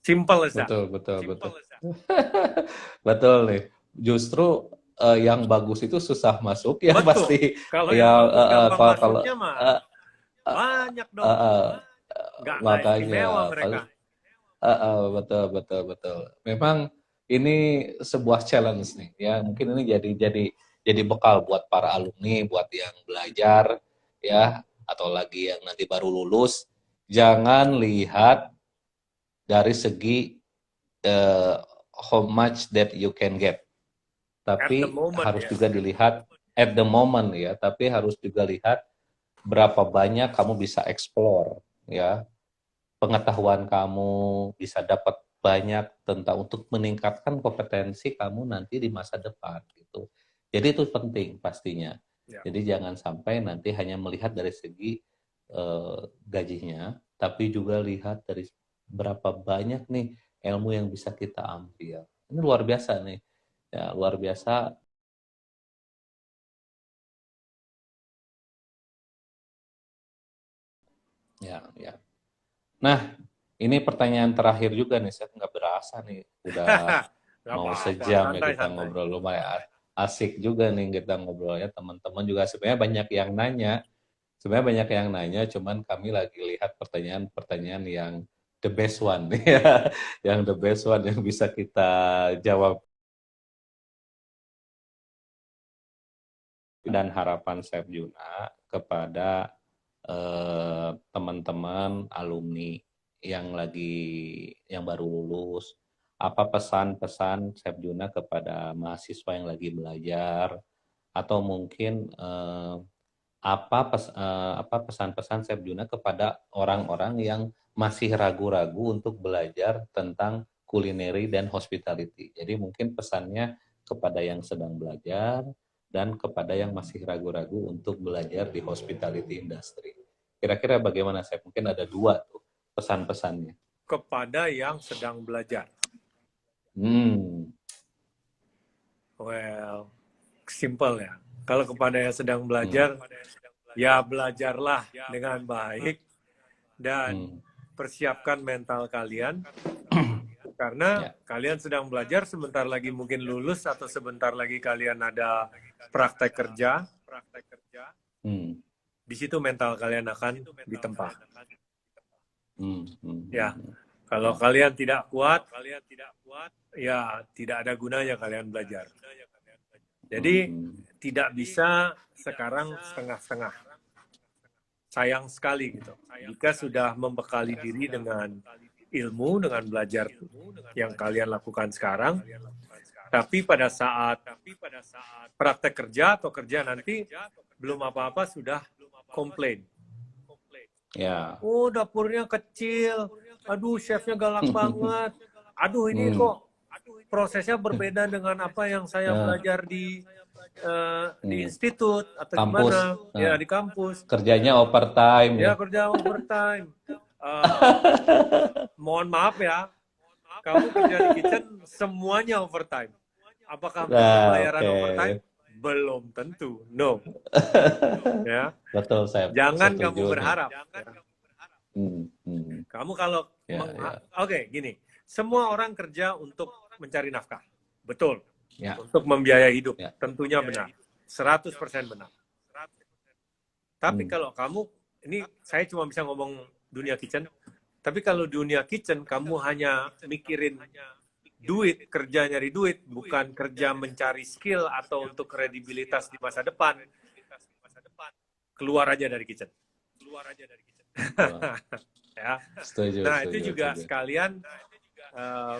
[SPEAKER 2] Simple as that.
[SPEAKER 1] Betul. Betul nih. Justru yang bagus itu susah masuk ya. Betul. Pasti.
[SPEAKER 2] Kalau yang gampang masuknya mah banyak dong. Nggak istimewa mereka.
[SPEAKER 1] Betul. Memang ini sebuah challenge nih ya. Mungkin ini jadi bekal buat para alumni, buat yang belajar ya, atau lagi yang nanti baru lulus. Jangan lihat dari segi how much that you can get, tapi harus juga dilihat at the moment ya. Tapi harus juga lihat berapa banyak kamu bisa explore ya, pengetahuan kamu bisa dapat banyak tentang untuk meningkatkan kompetensi kamu nanti di masa depan gitu. Jadi itu penting pastinya. Ya. Jadi jangan sampai nanti hanya melihat dari segi gajinya, tapi juga lihat dari berapa banyak nih ilmu yang bisa kita ambil. Ini luar biasa nih, ya luar biasa. Ya. Nah, ini pertanyaan terakhir juga nih, saya nggak berasa nih, udah mau sejam ya kita ngobrol, lumayan asik juga nih kita ngobrolnya. Teman-teman juga sebenarnya banyak yang nanya, cuman kami lagi lihat pertanyaan-pertanyaan yang the best one ya, yang the best one yang bisa kita jawab. Dan harapan Chef Juna kepada teman-teman alumni yang baru lulus, apa pesan-pesan Chef Juna kepada mahasiswa yang lagi belajar, atau mungkin apa pesan-pesan Chef Juna kepada orang-orang yang masih ragu-ragu untuk belajar tentang culinary dan hospitality. Jadi mungkin pesannya kepada yang sedang belajar dan kepada yang masih ragu-ragu untuk belajar di hospitality industry. Kira-kira bagaimana, Chef? Mungkin ada 2 tuh pesan-pesannya.
[SPEAKER 2] Kepada yang sedang belajar. Well, simple ya. Kalau kepada yang sedang belajar, ya belajarlah dengan baik dan persiapkan mental kalian. Karena kalian sedang belajar, sebentar lagi mungkin lulus atau sebentar lagi kalian ada praktek kerja. Di situ mental kalian akan ditempa. Ya, kalau kalian tidak kuat, ya tidak ada gunanya kalian belajar. Jadi tidak bisa sekarang setengah-setengah. Sayang sekali gitu. Jika sudah membekali diri dengan ilmu, dengan belajar yang kalian lakukan sekarang, tapi pada saat praktek kerja atau kerja nanti belum apa-apa sudah komplain.
[SPEAKER 1] Ya.
[SPEAKER 2] Oh, dapurnya kecil. Aduh, chefnya galak banget. Aduh, ini kok prosesnya berbeda dengan apa yang saya belajar di institut atau
[SPEAKER 1] kampus.
[SPEAKER 2] Gimana? Ya, di kampus.
[SPEAKER 1] Kerjanya overtime.
[SPEAKER 2] Ya, kerja overtime. Mohon maaf ya, kamu kerja di kitchen semuanya overtime. Apakah bayaran overtime? Belum tentu, no. Ya.
[SPEAKER 1] Betul, saya.
[SPEAKER 2] Jangan kamu berharap. Ya. Kamu kalau Oke, gini. Semua orang kerja untuk mencari nafkah, betul. Ya. Untuk membiayai hidup, tentunya benar. 100% benar. Tapi kalau kamu, ini saya cuma bisa ngomong dunia kitchen. Tapi kalau dunia kitchen kamu hanya mikirin duit, kerja nyari duit, bukan kerja mencari skill atau untuk kredibilitas di masa depan, keluar aja dari kitchen. Ya.
[SPEAKER 1] Setuju,
[SPEAKER 2] Nah,
[SPEAKER 1] setuju,
[SPEAKER 2] itu juga
[SPEAKER 1] setuju.
[SPEAKER 2] sekalian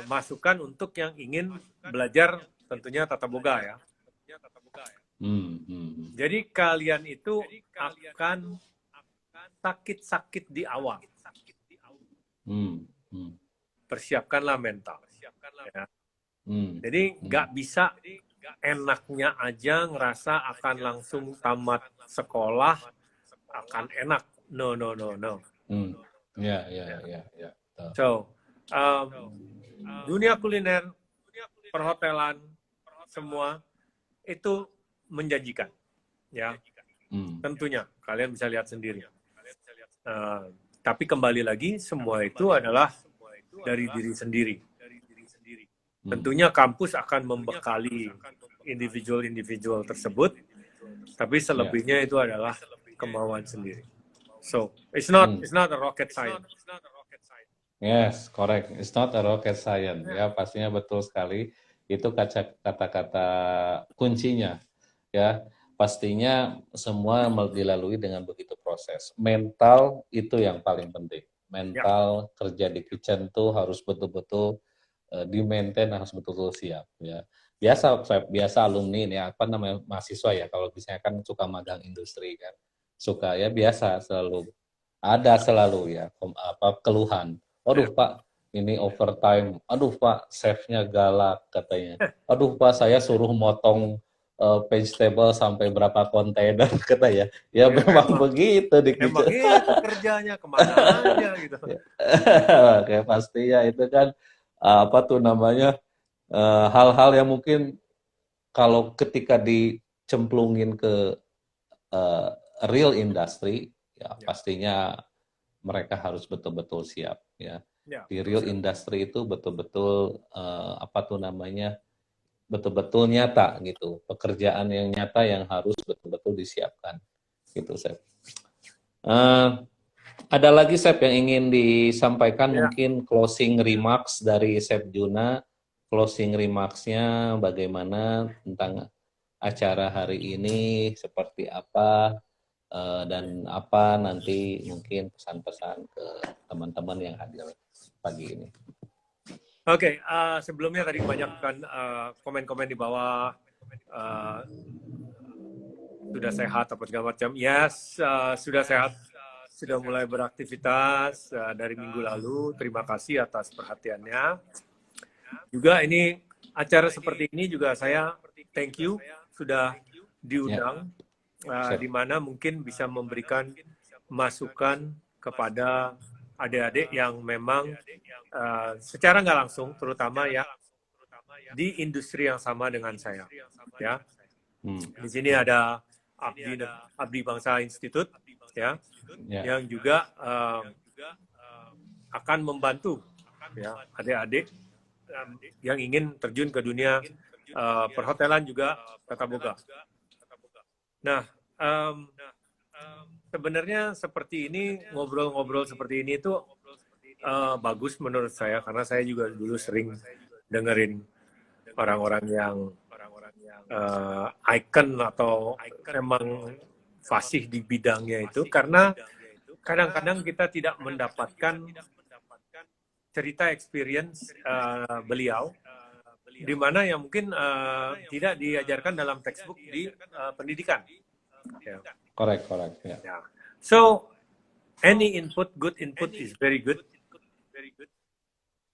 [SPEAKER 2] masukan untuk yang ingin belajar tentunya tata boga ya. Jadi kalian itu akan sakit-sakit di awal. Persiapkanlah mental. Ya. Jadi nggak bisa enaknya aja ngerasa akan langsung tamat sekolah akan enak. No.
[SPEAKER 1] Ya.
[SPEAKER 2] So, dunia kuliner, perhotelan, semua itu menjanjikan, ya. Tentunya kalian bisa lihat sendiri. Tapi kembali lagi, semua itu adalah dari diri sendiri. Tentunya kampus akan membekali individual tersebut, tapi selebihnya itu adalah kemauan sendiri. So, it's not a rocket science.
[SPEAKER 1] Yes, correct. It's not a rocket science. Ya, pastinya betul sekali. Itu kata-kata kuncinya. Ya, pastinya semua dilalui dengan begitu proses. Mental itu yang paling penting. Mental kerja di kitchen tuh harus betul-betul di-maintain, harus betul-betul siap. Ya, biasa alumni ini apa namanya mahasiswa ya. Kalau misalnya kan suka magang industri kan, suka ya biasa selalu ya keluhan. Aduh Pak, ini overtime. Aduh Pak, chefnya galak katanya. Aduh Pak, saya suruh motong vegetable sampai berapa kontainer katanya. Ya memang begitu di
[SPEAKER 2] Emang
[SPEAKER 1] kitchen.
[SPEAKER 2] itu kerjanya kemana aja gitu.
[SPEAKER 1] Kayak pastinya itu kan apa tuh namanya hal-hal yang mungkin kalau ketika dicemplungin ke real industry ya pastinya mereka harus betul-betul siap ya. Di real industry itu betul-betul apa tuh namanya betul-betul nyata gitu, pekerjaan yang nyata yang harus betul-betul disiapkan gitu, Chef. Ada lagi Chef yang ingin disampaikan mungkin closing remarks dari Chef Juna, closing remarks-nya bagaimana tentang acara hari ini, seperti apa, dan apa nanti mungkin pesan-pesan ke teman-teman yang hadir pagi ini.
[SPEAKER 2] Oke, sebelumnya tadi kebanyakan komen-komen di bawah sudah sehat apa segala macam. Yes, sudah sehat, sudah mulai beraktivitas dari minggu lalu. Terima kasih atas perhatiannya. Juga ini acara seperti ini juga saya thank you sudah diundang. Di mana mungkin bisa memberikan masukan kepada adik-adik yang memang secara nggak langsung, terutama ya di industri yang sama dengan saya. Ya, di sini ada Abdi Bangsa Institute, ya, yang juga akan membantu ya adik-adik yang ingin terjun ke dunia perhotelan juga tata boga. Nah, sebenarnya seperti ini, ngobrol-ngobrol seperti ini itu bagus menurut saya, karena saya juga dulu sering dengerin orang-orang yang icon atau memang fasih di bidangnya itu, karena kadang-kadang kita tidak mendapatkan cerita experience beliau, di mana yang mungkin tidak diajarkan dalam textbook di pendidikan. Yeah.
[SPEAKER 1] Correct. Yeah.
[SPEAKER 2] So, any input, good input is very good.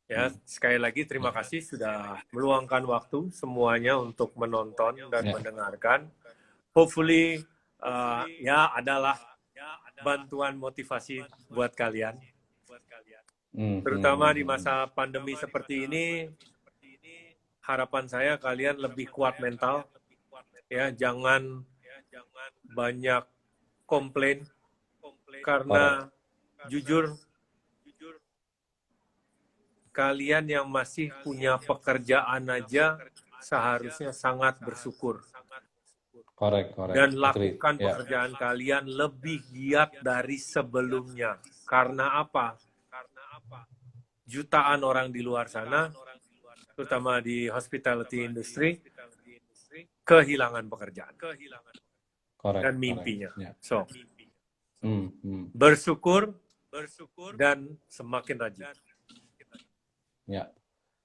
[SPEAKER 2] Ya, sekali lagi terima kasih sudah meluangkan waktu semuanya untuk menonton dan mendengarkan. Hopefully, ya adalah bantuan motivasi buat kalian. Terutama di masa pandemi seperti ini, harapan saya kalian lebih kuat mental. Ya, jangan banyak komplain, karena jujur kalian yang masih punya pekerjaan aja seharusnya sangat bersyukur.
[SPEAKER 1] correct.
[SPEAKER 2] Dan
[SPEAKER 1] Agree.
[SPEAKER 2] lakukan pekerjaan kalian lebih giat dari sebelumnya. Karena apa? Jutaan orang di luar sana, terutama di hospitality industry, kehilangan pekerjaan dan mimpinya. So, bersyukur dan semakin rajin.
[SPEAKER 1] Ya,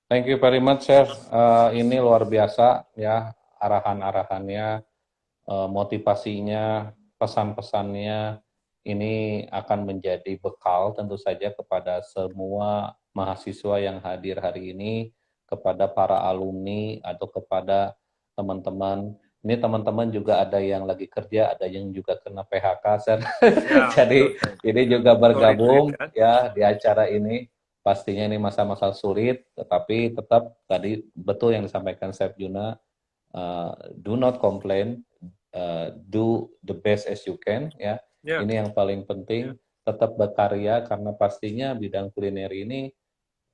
[SPEAKER 1] thank you very much, Chef. Ini luar biasa ya, arahan-arahannya, motivasinya, pesan-pesannya. Ini akan menjadi bekal tentu saja kepada semua mahasiswa yang hadir hari ini, kepada para alumni atau kepada teman-teman. Ini teman-teman juga ada yang lagi kerja, ada yang juga kena PHK, Sir. Jadi ini juga bergabung ya di acara ini. Pastinya ini masa-masa sulit, tetapi tetap tadi betul yang disampaikan Chef Juna, do not complain, do the best as you can ya. Ini yang paling penting, tetap berkarya karena pastinya bidang kuliner ini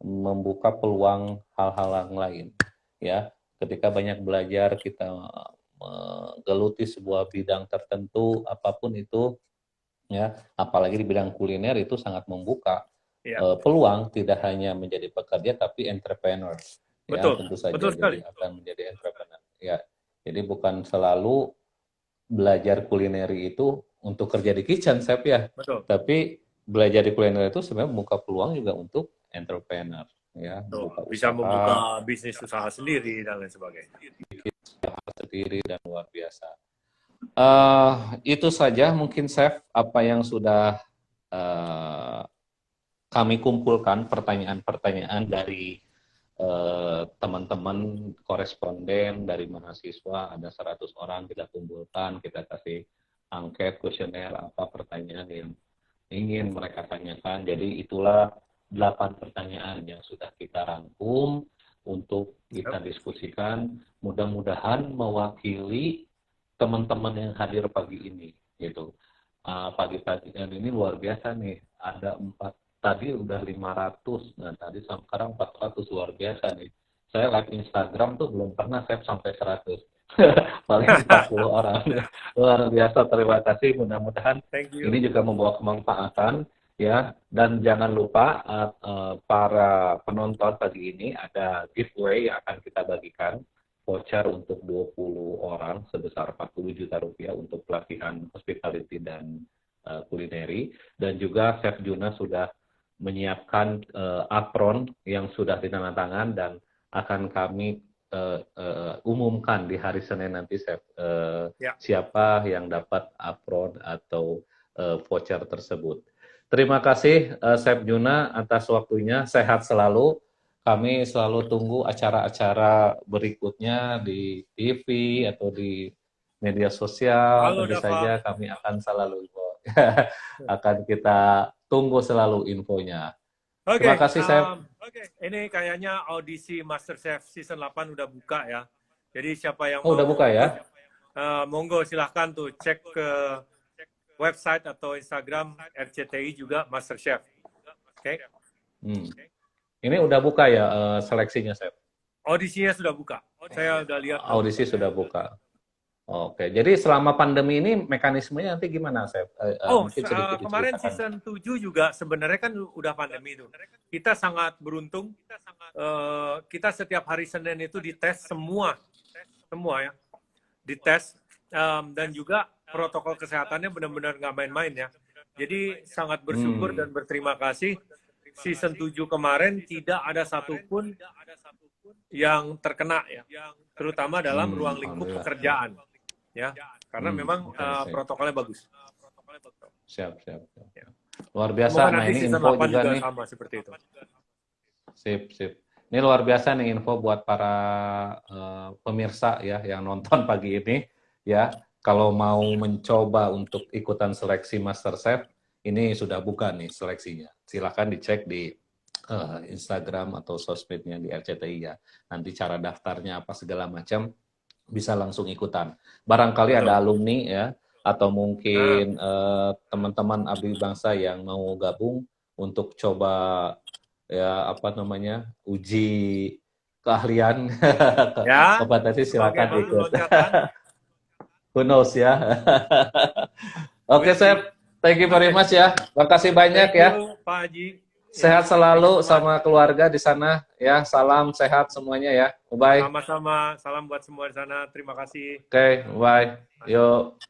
[SPEAKER 1] membuka peluang hal-hal yang lain ya. Ketika banyak belajar, kita menggeluti sebuah bidang tertentu apapun itu ya, apalagi di bidang kuliner itu sangat membuka peluang tidak hanya menjadi pekerja tapi entrepreneur. Ya, tentu saja jadi akan menjadi entrepreneur. Ya, jadi bukan selalu belajar kulineri itu untuk kerja di kitchen, Chef ya. Tapi belajar di kuliner itu sebenarnya membuka peluang juga untuk entrepreneur. Ya,
[SPEAKER 2] bisa membuka bisnis usaha sendiri dan lain sebagainya.
[SPEAKER 1] Sendiri dan luar biasa. Itu saja mungkin Chef apa yang sudah kami kumpulkan pertanyaan-pertanyaan dari teman-teman koresponden dari mahasiswa, ada 100 orang kita kumpulkan, kita kasih angket, kuesioner, apa pertanyaan yang ingin mereka tanyakan. Jadi itulah 8 pertanyaan yang sudah kita rangkum untuk kita diskusikan, mudah-mudahan mewakili teman-teman yang hadir pagi ini gitu. Pagi-pagi ini luar biasa nih, ada 4, tadi udah 500, nah tadi sekarang 400, luar biasa nih. Saya live Instagram tuh belum pernah saya sampai 100. Paling 40 orang. Luar biasa, terima kasih, mudah-mudahan ini juga membawa kemanfaatan ya. Dan jangan lupa para penonton pagi ini ada giveaway yang akan kita bagikan, voucher untuk 20 orang sebesar 40 juta rupiah untuk pelatihan hospitality dan kulineri. Dan juga Chef Juna sudah menyiapkan apron yang sudah ditandatangan dan akan kami umumkan di hari Senin nanti, Chef, siapa yang dapat apron atau voucher tersebut. Terima kasih Chef Juna atas waktunya, sehat selalu. Kami selalu tunggu acara-acara berikutnya di TV atau di media sosial. Tentu saja kami akan selalu akan kita tunggu selalu infonya. Terima kasih, Chef.
[SPEAKER 2] Ini kayaknya audisi MasterChef Season 8 udah buka ya. Jadi siapa yang
[SPEAKER 1] udah buka ya?
[SPEAKER 2] Monggo silahkan tuh cek ke website atau Instagram RCTI juga MasterChef. Oke.
[SPEAKER 1] Ini udah buka ya seleksinya, Chef?
[SPEAKER 2] Audisinya sudah buka. Saya udah lihat.
[SPEAKER 1] Audisi sudah buka. Oke, jadi selama pandemi ini mekanismenya nanti gimana, Chef?
[SPEAKER 2] Kemarin season 7 juga sebenarnya kan udah pandemi itu. Kita sangat beruntung. Kita setiap hari Senin itu dites semua ya, dites dan juga protokol kesehatannya benar-benar nggak main-main ya. Jadi sangat bersyukur dan berterima kasih. Season 7 kemarin tidak ada satupun yang terkena ya, terutama dalam ruang lingkup pekerjaan. Ya, karena memang protokolnya bagus.
[SPEAKER 1] Siap. Luar biasa. Nah, ini info juga nih.
[SPEAKER 2] Sama seperti itu.
[SPEAKER 1] Sip. Ini luar biasa nih info buat para pemirsa ya yang nonton pagi ini ya. Kalau mau mencoba untuk ikutan seleksi MasterChef, ini sudah buka nih seleksinya. Silakan dicek di Instagram atau sosmednya di RCTI ya. Nanti cara daftarnya apa segala macam bisa langsung ikutan. Barangkali ada alumni ya, atau mungkin teman-teman abdi bangsa yang mau gabung untuk coba ya uji keahlian kompetensi, silakan ikut. Who knows ya. Oke, Chef. Thank you very much ya. Makasih banyak ya.
[SPEAKER 2] Pak Haji.
[SPEAKER 1] Sehat selalu sama keluarga di sana ya. Salam sehat semuanya ya. Bye.
[SPEAKER 2] Sama-sama. Salam buat semua di sana. Terima kasih.
[SPEAKER 1] Oke, bye. Yuk.